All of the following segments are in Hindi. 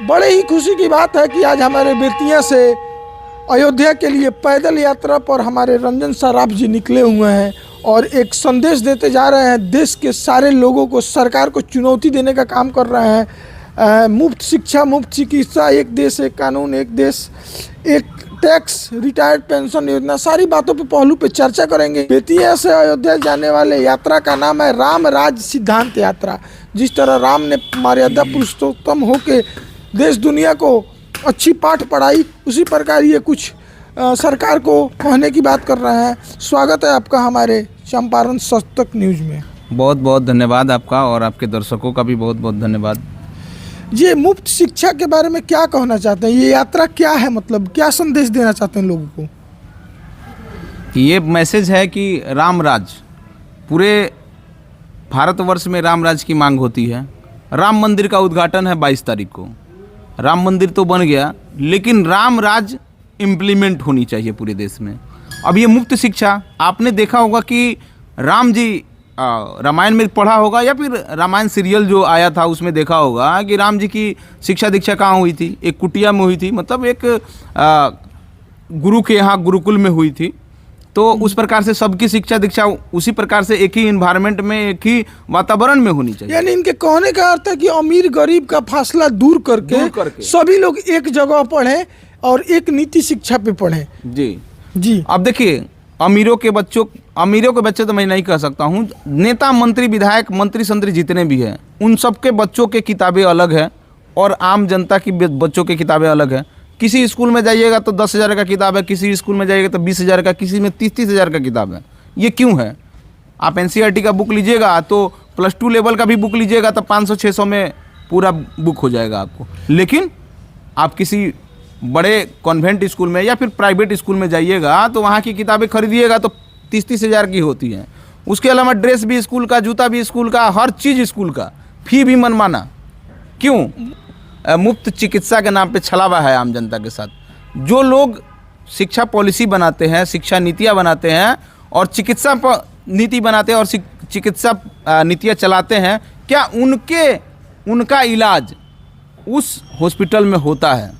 बड़े ही खुशी की बात है कि आज हमारे बेतिया से अयोध्या के लिए पैदल यात्रा पर हमारे रंजन सराफ जी निकले हुए हैं और एक संदेश देते जा रहे हैं। देश के सारे लोगों को, सरकार को चुनौती देने का काम कर रहे हैं। मुफ्त शिक्षा, मुफ्त चिकित्सा, एक देश एक कानून, एक देश एक टैक्स, रिटायर्ड पेंशन योजना, सारी बातों पे पहलू पे चर्चा करेंगे। बेतिया से अयोध्या जाने वाले यात्रा का नाम है राम राज सिद्धांत यात्रा। जिस तरह राम ने मर्यादा पुरुषोत्तम होके देश दुनिया को अच्छी पाठ पढ़ाई, उसी प्रकार ये कुछ सरकार को कहने की बात कर रहे हैं। स्वागत है आपका हमारे चंपारण सच तक न्यूज़ में। बहुत बहुत धन्यवाद आपका और आपके दर्शकों का भी बहुत बहुत धन्यवाद। ये मुफ्त शिक्षा के बारे में क्या कहना चाहते हैं? ये यात्रा क्या है, मतलब क्या संदेश देना चाहते हैं लोगों को? ये मैसेज है कि राम राज, पूरे भारतवर्ष में राम राज की मांग होती है। राम मंदिर का उद्घाटन है 22 तारीख को। राम मंदिर तो बन गया, लेकिन राम राज इम्प्लीमेंट होनी चाहिए पूरे देश में। अब ये मुफ्त शिक्षा, आपने देखा होगा कि राम जी रामायण में पढ़ा होगा या फिर रामायण सीरियल जो आया था उसमें देखा होगा कि राम जी की शिक्षा दीक्षा कहाँ हुई थी? एक कुटिया में हुई थी, मतलब एक गुरु के यहाँ गुरुकुल में हुई थी। तो उस प्रकार से सबकी शिक्षा दीक्षा उसी प्रकार से एक ही इन्वायरमेंट में, एक ही वातावरण में होनी चाहिए। यानी इनके कहने का अर्थ है कि अमीर गरीब का फासला दूर करके सभी लोग एक जगह पढ़ें और एक नीति शिक्षा पे पढ़ें। जी अब देखिए, अमीरों के बच्चे तो मैं नहीं कह सकता हूँ, नेता मंत्री विधायक मंत्री संतरी जितने भी हैं उन सबके बच्चों के किताबें अलग हैं और आम जनता की बच्चों की किताबें अलग हैं। किसी स्कूल में जाइएगा तो 10,000 का किताब है, किसी स्कूल में जाइएगा तो 20,000 का, किसी में 30,000 का किताब है। ये क्यों है? आप NCERT का बुक लीजिएगा तो +2 लेवल का भी बुक लीजिएगा तो 500-600 में पूरा बुक हो जाएगा आपको। लेकिन आप किसी बड़े कॉन्वेंट स्कूल में या फिर प्राइवेट स्कूल में जाइएगा तो वहाँ की किताबें खरीदिएगा तो 30,000 की होती हैं। उसके अलावा ड्रेस भी स्कूल का, जूता भी स्कूल का, हर चीज़ स्कूल का, फी भी मनमाना। क्यों? मुफ्त चिकित्सा के नाम पे छलावा है आम जनता के साथ। जो लोग शिक्षा पॉलिसी बनाते हैं, शिक्षा नीतियाँ बनाते हैं और चिकित्सा नीति बनाते हैं और चिकित्सा नीतियाँ चलाते हैं, क्या उनका इलाज उस हॉस्पिटल में होता है?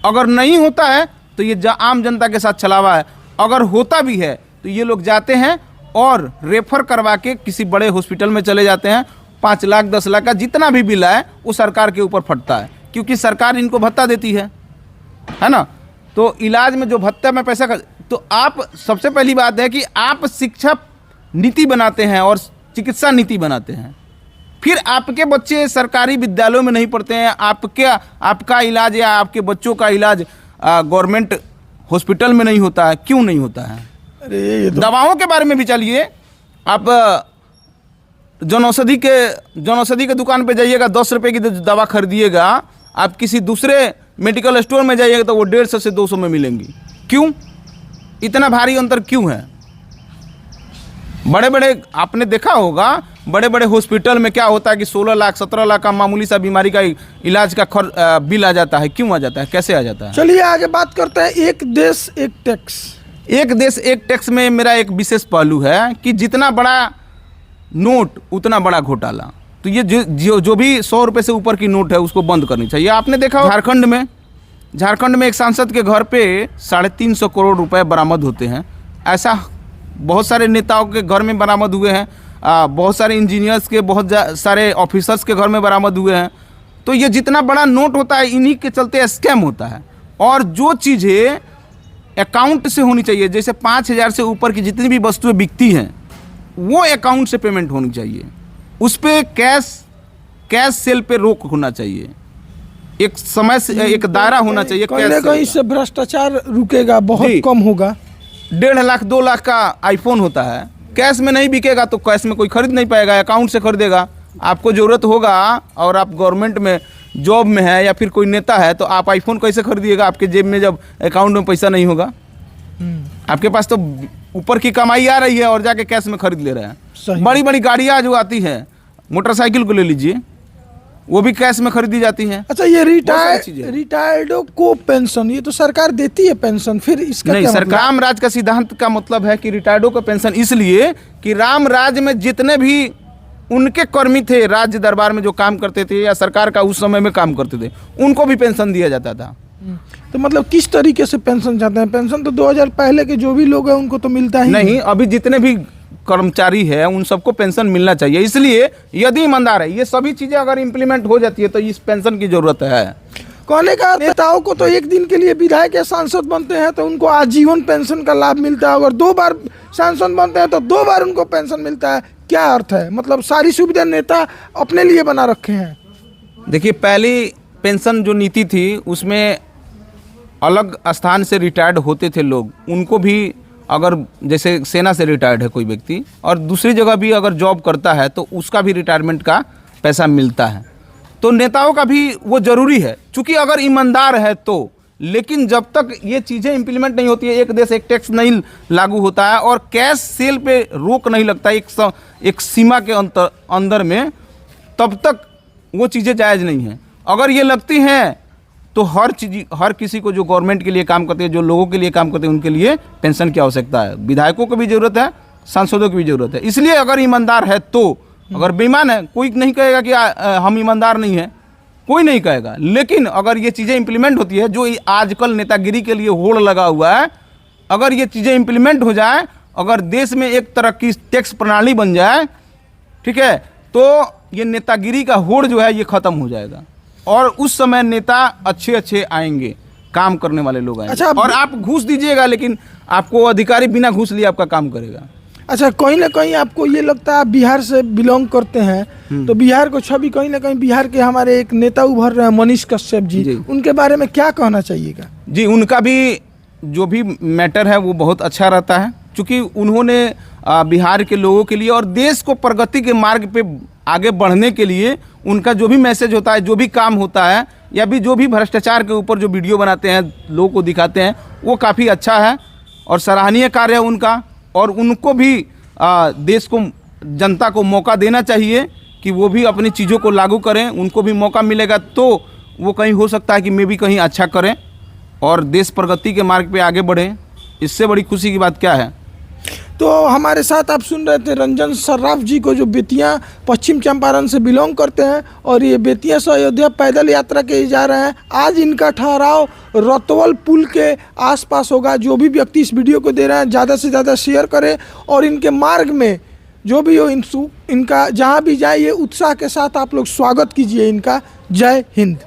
अगर नहीं होता है तो ये आम जनता के साथ छलावा है। अगर होता भी है तो ये लोग जाते हैं और रेफर करवा के किसी बड़े हॉस्पिटल में चले जाते हैं। 5 लाख 10 लाख का जितना भी बिल आए वो सरकार के ऊपर फटता है, क्योंकि सरकार इनको भत्ता देती है ना। तो इलाज में जो भत्ता में पैसा तो आप, सबसे पहली बात है कि आप शिक्षा नीति बनाते हैं और चिकित्सा नीति बनाते हैं, फिर आपके बच्चे सरकारी विद्यालयों में नहीं पढ़ते हैं, आपका इलाज या आपके बच्चों का इलाज गवर्नमेंट हॉस्पिटल में नहीं होता है। क्यों नहीं होता है? अरे दवाओं के बारे में भी चलिए, आप जनौषधि के दुकान पे जाइएगा, 10 रुपये की दवा खरीदिएगा। आप किसी दूसरे मेडिकल स्टोर में जाइएगा तो वो 150 से 200 में मिलेंगी। क्यों? इतना भारी अंतर क्यों है? बड़े बड़े, आपने देखा होगा बड़े बड़े हॉस्पिटल में क्या होता है कि 16 लाख 17 लाख का मामूली सा बीमारी का इलाज का बिल आ जाता है। क्यों आ जाता है? कैसे आ जाता है? चलिए आगे बात करते हैं। एक देश एक टैक्स। एक देश एक टैक्स में मेरा एक विशेष पहलू है कि जितना बड़ा नोट उतना बड़ा घोटाला। तो ये जो भी 100 रुपये से ऊपर की नोट है उसको बंद करनी चाहिए। आपने देखा झारखंड में एक सांसद के घर पे 350 करोड़ रुपए बरामद होते हैं। ऐसा बहुत सारे नेताओं के घर में बरामद हुए हैं, बहुत सारे इंजीनियर्स के, बहुत सारे ऑफिसर्स के घर में बरामद हुए हैं। तो ये जितना बड़ा नोट होता है इन्हीं के चलते स्कैम होता है। और जो चीज़ें अकाउंट से होनी चाहिए, जैसे 5,000 से ऊपर की जितनी भी वस्तुएं बिकती हैं वो अकाउंट से पेमेंट होनी चाहिए। उस पर कैश सेल पे रोक होना चाहिए। एक समय से एक दायरा होना चाहिए। कहीं से भ्रष्टाचार रुकेगा, बहुत कम होगा। 1.5 लाख 2 लाख का आईफोन होता है, कैश में नहीं बिकेगा तो कैश में कोई खरीद नहीं पाएगा, अकाउंट से खरीदेगा। आपको ज़रूरत होगा और आप गवर्नमेंट में जॉब में है या फिर कोई नेता है तो आप आईफोन कैसे खरीदिएगा आपके जेब में जब अकाउंट में पैसा नहीं होगा? आपके पास तो ऊपर की कमाई आ रही है और जाके कैश में खरीद ले रहे हैं। बड़ी बड़ी गाड़ियाँ जो आती हैं, मोटरसाइकिल को ले लीजिए, वो भी कैश में खरीदी जाती हैं। अच्छा, ये रिटायर्डों को पेंशन, ये तो सरकार देती है पेंशन, फिर इसका नहीं, सरकार राम राज का सिद्धांत का मतलब है कि रिटायर्डों को पेंशन इसलिए कि राम राज में जितने भी उनके कर्मी थे, राज्य दरबार में जो काम करते थे या सरकार का उस समय में काम करते थे, उनको भी पेंशन दिया जाता था। तो मतलब किस तरीके से पेंशन चाहते हैं? पेंशन तो 2000 पहले के जो भी लोग हैं उनको तो मिलता ही नहीं, अभी जितने भी कर्मचारी है उन सबको पेंशन मिलना चाहिए। इसलिए यदि ईमानदार है, ये सभी चीज़ें अगर इम्प्लीमेंट हो जाती है तो इस पेंशन की ज़रूरत है। कहने का नेताओं को तो एक दिन के लिए विधायक या सांसद बनते हैं तो उनको आजीवन पेंशन का लाभ मिलता है, अगर 2 बार सांसद बनते हैं तो 2 बार उनको पेंशन मिलता है। क्या अर्थ है? मतलब सारी सुविधा नेता अपने लिए बना रखे हैं। देखिए, पहली पेंशन जो नीति थी उसमें अलग स्थान से रिटायर्ड होते थे लोग, उनको भी अगर जैसे सेना से रिटायर्ड है कोई व्यक्ति और दूसरी जगह भी अगर जॉब करता है तो उसका भी रिटायरमेंट का पैसा मिलता है। तो नेताओं का भी वो ज़रूरी है, क्योंकि अगर ईमानदार है तो। लेकिन जब तक ये चीज़ें इम्प्लीमेंट नहीं होती है, एक देश एक टैक्स नहीं लागू होता है और कैश सेल पे रोक नहीं लगता एक सीमा के अंदर में, तब तक वो चीज़ें जायज़ नहीं हैं। अगर ये लगती हैं तो हर किसी को जो गवर्नमेंट के लिए काम करते हैं, जो लोगों के लिए काम करते हैं, उनके लिए पेंशन की आवश्यकता है। विधायकों को भी ज़रूरत है, सांसदों की भी ज़रूरत है। इसलिए अगर ईमानदार है तो, अगर बेईमान है कोई नहीं कहेगा कि हम ईमानदार नहीं है, कोई नहीं कहेगा। लेकिन अगर ये चीज़ें इम्प्लीमेंट होती है, जो आजकल नेतागिरी के लिए होड़ लगा हुआ है, अगर ये चीज़ें इम्प्लीमेंट हो जाए, अगर देश में एक तरह की टैक्स प्रणाली बन जाए, ठीक है, तो ये नेतागिरी का होड़ जो है ये ख़त्म हो जाएगा और उस समय नेता अच्छे अच्छे आएंगे, काम करने वाले लोग आएंगे। अच्छा, और आप घूस दीजिएगा लेकिन आपको अधिकारी बिना घूस लिए आपका काम करेगा। अच्छा, कहीं ना कहीं आपको ये लगता है, आप बिहार से बिलोंग करते हैं तो बिहार को छवि कहीं ना कहीं बिहार के हमारे एक नेता उभर रहे हैं मनीष कश्यप जी, उनके बारे में क्या कहना चाहिएगा? जी, उनका भी जो भी मैटर है वो बहुत अच्छा रहता है, क्योंकि उन्होंने बिहार के लोगों के लिए और देश को प्रगति के मार्ग पे आगे बढ़ने के लिए उनका जो भी मैसेज होता है, जो भी काम होता है, या भी जो भी भ्रष्टाचार के ऊपर जो वीडियो बनाते हैं, लोगों को दिखाते हैं, वो काफ़ी अच्छा है और सराहनीय कार्य है उनका। और उनको भी देश को, जनता को मौका देना चाहिए कि वो भी अपनी चीज़ों को लागू करें। उनको भी मौका मिलेगा तो वो कहीं हो सकता है कि मैं भी कहीं अच्छा करें और देश प्रगति के मार्ग पे आगे बढ़ें। इससे बड़ी खुशी की बात क्या है? तो हमारे साथ आप सुन रहे थे रंजन सर्राफ जी को, जो बेतिया पश्चिम चंपारण से बिलोंग करते हैं और ये बेतिया से अयोध्या पैदल यात्रा के जा रहे हैं। आज इनका ठहराव रतवल पुल के आसपास होगा। जो भी व्यक्ति इस वीडियो को दे रहे हैं ज़्यादा से ज़्यादा शेयर करें और इनके मार्ग में जो भी हो इनका जहाँ भी जाए ये उत्साह के साथ आप लोग स्वागत कीजिए इनका। जय हिंद।